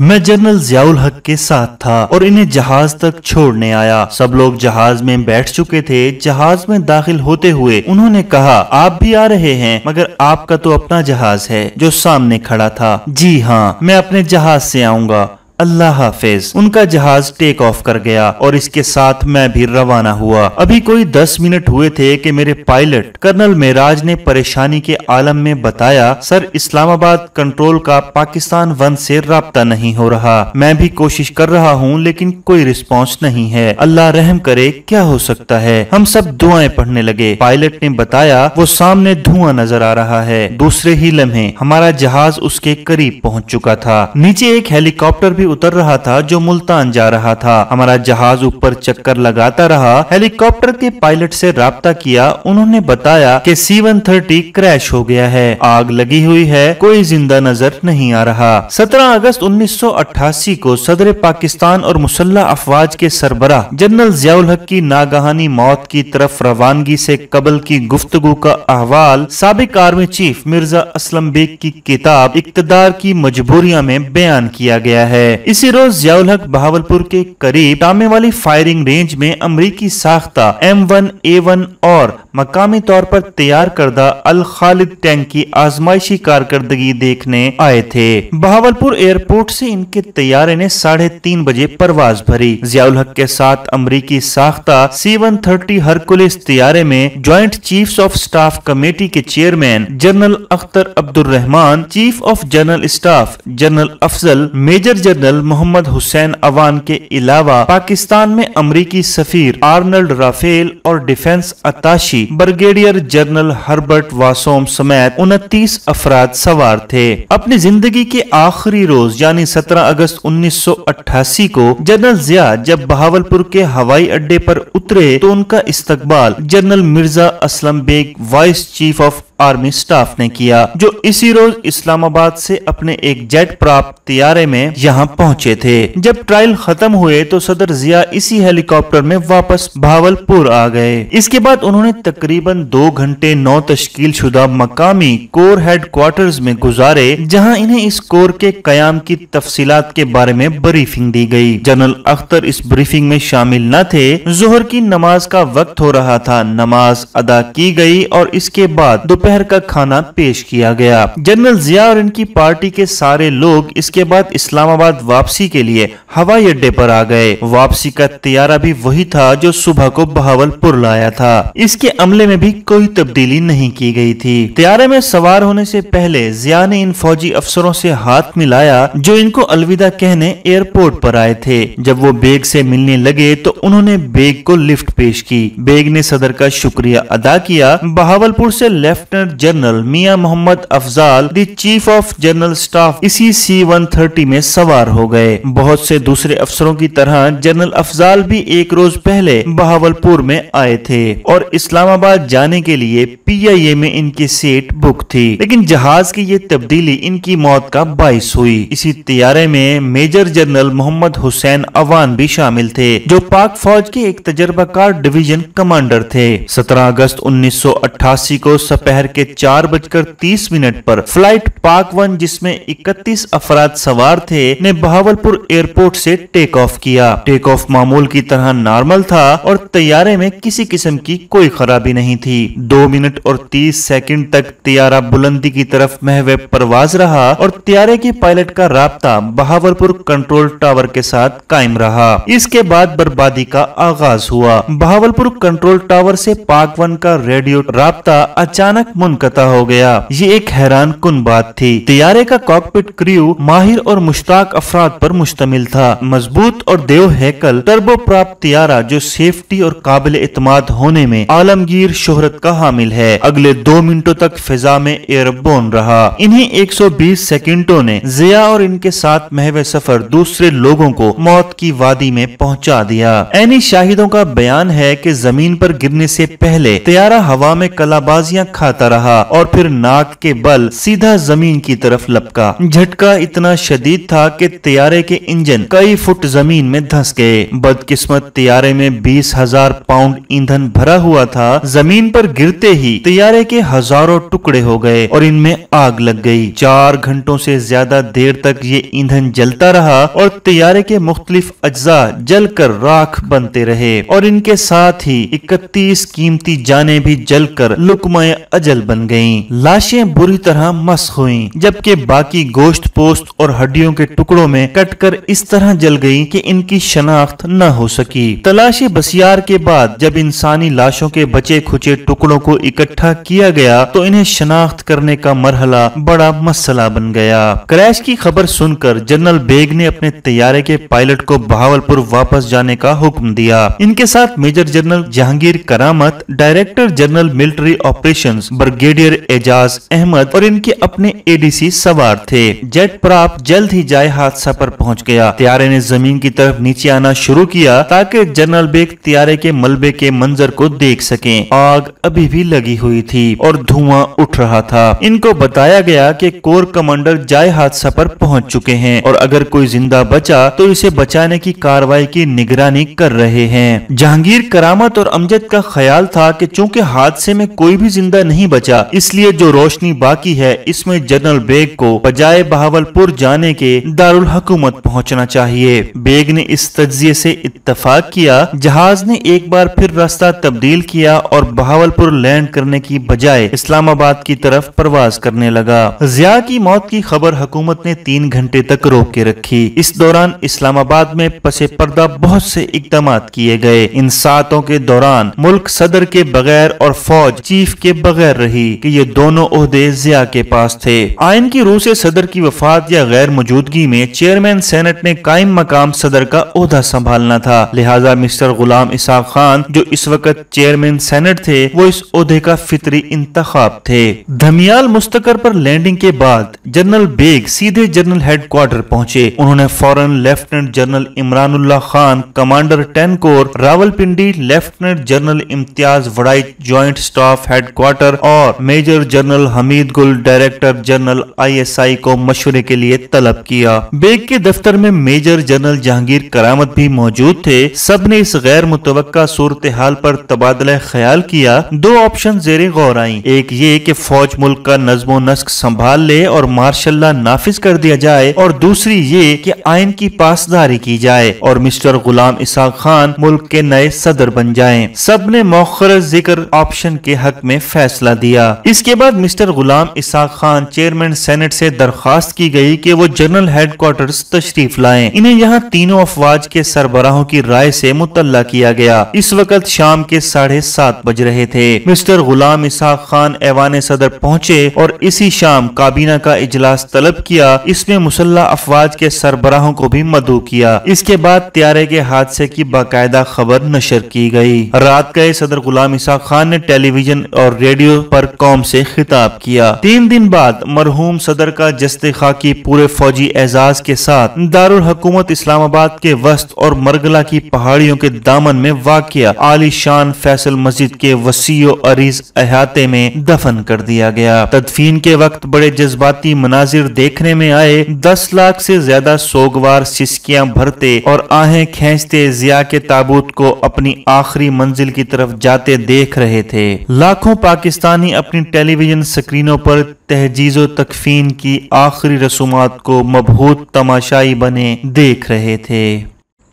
मैं जनरल ज़ियाउल हक के साथ था और इन्हें जहाज तक छोड़ने आया। सब लोग जहाज में बैठ चुके थे। जहाज में दाखिल होते हुए उन्होंने कहा, आप भी आ रहे हैं, मगर आपका तो अपना जहाज है। जो सामने खड़ा था, जी हाँ, मैं अपने जहाज से आऊंगा, अल्लाह हाफिज। उनका जहाज टेक ऑफ कर गया और इसके साथ मैं भी रवाना हुआ। अभी कोई 10 मिनट हुए थे कि मेरे पायलट कर्नल मेराज ने परेशानी के आलम में बताया, सर इस्लामाबाद कंट्रोल का पाकिस्तान 1 से राब्ता नहीं हो रहा। मैं भी कोशिश कर रहा हूँ लेकिन कोई रिस्पॉन्स नहीं है। अल्लाह रहम करे, क्या हो सकता है। हम सब दुआएं पढ़ने लगे। पायलट ने बताया, वो सामने धुआं नजर आ रहा है। दूसरे ही लम्हे हमारा जहाज उसके करीब पहुंच चुका था। नीचे एक हेलीकॉप्टर भी उतर रहा था जो मुल्तान जा रहा था। हमारा जहाज ऊपर चक्कर लगाता रहा। हेलीकॉप्टर के पायलट से राब्ता किया। उन्होंने बताया कि C-130 क्रैश हो गया है, आग लगी हुई है, कोई जिंदा नजर नहीं आ रहा। 17 अगस्त 1988 को सदर पाकिस्तान और मुसल्लह अफवाज के सरबराह जनरल ज़ियाउल हक की नागहानी मौत की तरफ रवानगी से कबल की गुफ्तगू का अहवाल साबिक आर्मी चीफ मिर्जा असलम बेग की किताब इक्तदार की मजबूरियां में बयान किया गया है। इसी रोज ज़ियाउल हक बहावलपुर के करीब टामे वाली फायरिंग रेंज में अमरीकी साख्ता M1A1 और मकामी तौर पर तैयार करदा अल खालिद टैंक की आजमाइशी कारकर्दगी देखने आए थे। बहावलपुर एयरपोर्ट से इनके तैयारे ने 3:30 बजे परवाज भरी। ज़ियाउल हक के साथ अमरीकी साख्ता C-130 हरकुलिस तैयारे में joint chiefs of staff committee के chairman general Akhtar Abdul Rahman, chief of general staff general Afzal, major general Mohammad Hussain Awan के अलावा पाकिस्तान में अमरीकी सफीर आर्नल्ड राफेल और defence attache brigadier general Herbert Wassom समेत 29 अफराद सवार थे। अपनी जिंदगी के आखिरी रोज यानी 17 अगस्त 1988 को जनरल ज़िया जब बहावलपुर के हवाई अड्डे पर उतरे तो उनका इस्तकबाल general Mirza Aslam Beg vice chief of army staff ने किया, जो इसी रोज इस्लामाबाद से अपने एक जेट प्राप्त तैयारे में यहाँ पहुँचे थे। जब ट्रायल खत्म हुए तो सदर ज़िया इसी हेलीकॉप्टर में वापस बहावलपुर आ गए। इसके बाद उन्होंने तकरीबन 2 घंटे 9 तश्कील शुदा मकामी कोर हेडक्वार्टर्स में गुजारे, जहाँ इन्हें इस कोर के कयाम की तफसीलात के बारे में ब्रीफिंग दी गई। जनरल अख्तर इस ब्रीफिंग में शामिल न थे। जोहर की नमाज का वक्त हो रहा था, नमाज अदा की गई और इसके बाद दोपहर का खाना पेश किया गया। जनरल ज़िया और इनकी पार्टी के सारे लोग इसके बाद इस्लामाबाद वापसी के लिए हवाई अड्डे पर आ गए। वापसी का तैयारा भी वही था जो सुबह को बहावलपुर लाया था। इसके अमले में भी कोई तब्दीली नहीं की गई थी। तैयारे में सवार होने से पहले ज़िया ने इन फौजी अफसरों से हाथ मिलाया जो इनको अलविदा कहने एयरपोर्ट पर आए थे। जब वो बेग से मिलने लगे तो उन्होंने बेग को लिफ्ट पेश की। बेग ने सदर का शुक्रिया अदा किया। बहावलपुर से lieutenant general Mian Mohammad Afzal the chief of general staff इसी C-130 में सवार हो गए। बहुत से दूसरे अफसरों की तरह जनरल अफजाल भी एक रोज पहले बहावलपुर में आए थे और इस्लामाबाद जाने के लिए PIA में इनकी सीट बुक थी, लेकिन जहाज की ये तब्दीली इनकी मौत का बाइस हुई। इसी तैयारे में मेजर जनरल मोहम्मद हुसैन अवान भी शामिल थे, जो पाक फौज के एक तजर्बाकार डिवीजन कमांडर थे। 17 अगस्त 1988 को दोपहर के 4:30 पर फ्लाइट पाक 1 जिसमें 31 अफराद सवार थे ने बहावलपुर एयरपोर्ट से टेक ऑफ किया। टेक ऑफ मामूल की तरह नॉर्मल था और तैयारे में किसी किस्म की कोई खराबी नहीं थी। 2 मिनट और 30 सेकंड तक तैयारा बुलंदी की तरफ महवे परवाज रहा और तैयारे के पायलट का राब्ता बहावलपुर कंट्रोल टावर के साथ कायम रहा। इसके बाद बर्बादी का आगाज हुआ। बहावलपुर कंट्रोल टावर से पाक 1 का रेडियो राब्ता अचानक मुनक़ता हो गया। ये एक हैरान कुन बात थी। तैयारे का कॉकपिट क्रू माहिर और मुश्ताक अफराद पर मुश्तमिल था। मजबूत और देव हैकल टर्बो प्राप्त तैयारा जो सेफ्टी और काबिल इत्माद होने में आलमगीर शोहरत का हामिल है, अगले 2 मिनटों तक फिजा में एयरबोर्न रहा। इन्हीं 120 सेकंडों ने ज़िया और इनके साथ महवे सफर दूसरे लोगों को मौत की वादी में पहुंचा दिया। ऐनी शाहिदों का बयान है कि जमीन पर गिरने से पहले तैयारा हवा में कलाबाजियां खाता चिल्लाता रहा और फिर नाक के बल सीधा जमीन की तरफ लपका। झटका इतना शदीद था कि तैयारे के इंजन कई फुट जमीन में धंस गए। बदकिस्मत तैयारे में 20,000 पाउंड ईंधन भरा हुआ था। जमीन पर गिरते ही तैयारे के हजारों टुकड़े हो गए और इनमें आग लग गई। 4 घंटों से ज्यादा देर तक ये ईंधन जलता रहा और तैयारे के मुख्तलिफ अज्जा जलकर राख बनते रहे और इनके साथ ही 31 कीमती जानें भी जलकर लुकमाए अजल बन गईं। लाशें बुरी तरह मस्ख हुईं, जबकि बाकी गोश्त पोस्त और हड्डियों के टुकड़ों में कटकर इस तरह जल गई कि इनकी शनाख्त न हो सकी। तलाशी बसियार के बाद जब इंसानी लाशों के बचे खुचे टुकड़ों को इकट्ठा किया गया तो इन्हें शनाख्त करने का मरहला बड़ा मसला बन गया। क्रैश की खबर सुनकर जनरल बेग ने अपने तैयारे के पायलट को बहावलपुर वापस जाने का हुक्म दिया। इनके साथ major general Jahangir Karamat, director general military operations brigadier Ejaz Ahmed और इनके अपने एडीसी सवार थे। जेट प्राप जल्द ही जाए हादसा पर पहुंच गया। तैयारे ने जमीन की तरफ नीचे आना शुरू किया ताकि जनरल बेग तैयारे के मलबे के मंजर को देख सकें। आग अभी भी लगी हुई थी और धुआं उठ रहा था। इनको बताया गया कि कोर कमांडर जाए हादसा पर पहुंच चुके हैं और अगर कोई जिंदा बचा तो इसे बचाने की कार्रवाई की निगरानी कर रहे हैं। जहांगीर करामत और अमजद का ख्याल था कि चूंकि हादसे में कोई भी जिंदा नहीं बचा, इसलिए जो रोशनी बाकी है इसमें जनरल बेग को बजाय बहावलपुर जाने के दारुल हुकूमत पहुंचना चाहिए। बेग ने इस तज्जिये से इत्तफाक किया। जहाज ने एक बार फिर रास्ता तब्दील किया और बहावलपुर लैंड करने की बजाय इस्लामाबाद की तरफ परवाज करने लगा। जिया की मौत की खबर हुकूमत ने 3 घंटे तक रोक के रखी। इस दौरान इस्लामाबाद में पसे पर्दा बहुत से इक़दामात किए गए। इन सातों के दौरान मुल्क सदर के बगैर और फौज चीफ के बगैर रही कि ये दोनों ओहदे जिया के पास थे। आइन की रूह से सदर की वफात या गैर मौजूदगी में चेयरमैन सेनेट ने कायम मकाम सदर का ओहदा संभालना था। लिहाजा मिस्टर गुलाम इसाक खान जो इस वक्त चेयरमैन सेनेट थे वो इस ओहदे का फितरी इंतखाब थे। धमियाल मुस्तकर पर लैंडिंग के बाद जनरल बेग सीधे जनरल हेडक्वार्टर पहुंचे। उन्होंने फौरन lieutenant general Imranullah Khan commander 10 corps Rawalpindi, lieutenant general Imtiaz वड़ाई ज्वाइंट स्टाफ हेडक्वार्टर और major general Hameed Gul director general ISI को मशवरे के लिए तलब किया। बेग के दफ्तर में मेजर जनरल जहांगीर करामत भी मौजूद थे। सब ने इस गैर मुतवक्का सूरत हाल पर तबादला ख्याल किया। 2 ऑप्शन जेरे गौर आई। एक ये कि फौज मुल्क का नज्मो नस्क संभाल ले और मार्शल लॉ नाफिज कर दिया जाए और दूसरी ये कि आइन की पासदारी की जाए और मिस्टर गुलाम इसाक खान मुल्क के नए सदर बन जाएं। सब ने मौखर जिक्र ऑप्शन के हक में फैसला दिया। इसके बाद मिस्टर गुलाम इसाक खान चेयरमैन सेनेट से दरखास्त की गई कि वो जनरल हेडक्वार्टर्स तशरीफ लाएं। इन्हें यहाँ तीनों अफवाज के सरबराहों की राय से मुतल्ला किया गया। इस वक्त शाम के 7:30 बज रहे थे। मिस्टर गुलाम इसाक खान ऐवान सदर पहुंचे और इसी शाम काबीना का इजलास तलब किया। इसमें मुसल्ला अफवाज के सरबराहों को भी मदऊ किया। इसके बाद तैयारे के हादसे की बाकायदा खबर नशर की गई। रात गए सदर गुलाम इसाक खान ने टेलीविजन और रेडियो पर कौम से खिताब किया। 3 दिन बाद मरहूम सदर का जस्ते खाकी पूरे फौजी एजाज के साथ दारुल हुकूमत इस्लामाबाद के वस्त और मरगला की पहाड़ियों के दामन में वाक़िया आली शान फैसल मस्जिद के वसीओ अरीज अहाते में दफन कर दिया गया। तदफीन के वक्त बड़े जज्बाती मनाजिर देखने में आए। 10 लाख से ज्यादा सोगवार सिसकियां भरते और आहें खींचते जिया के ताबूत को अपनी आखिरी मंजिल की तरफ जाते देख रहे थे। लाखों पाकिस्तानी अपनी टेलीविजन स्क्रीनों पर तहजीज़ो तकफीन की आखिरी रसूमात को मबहूत तमाशाई बने देख रहे थे।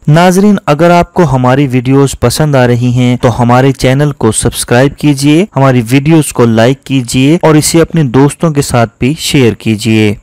नाजरीन, अगर आपको हमारी वीडियोस पसंद आ रही हैं तो हमारे चैनल को सब्सक्राइब कीजिए, हमारी वीडियोस को लाइक कीजिए और इसे अपने दोस्तों के साथ भी शेयर कीजिए।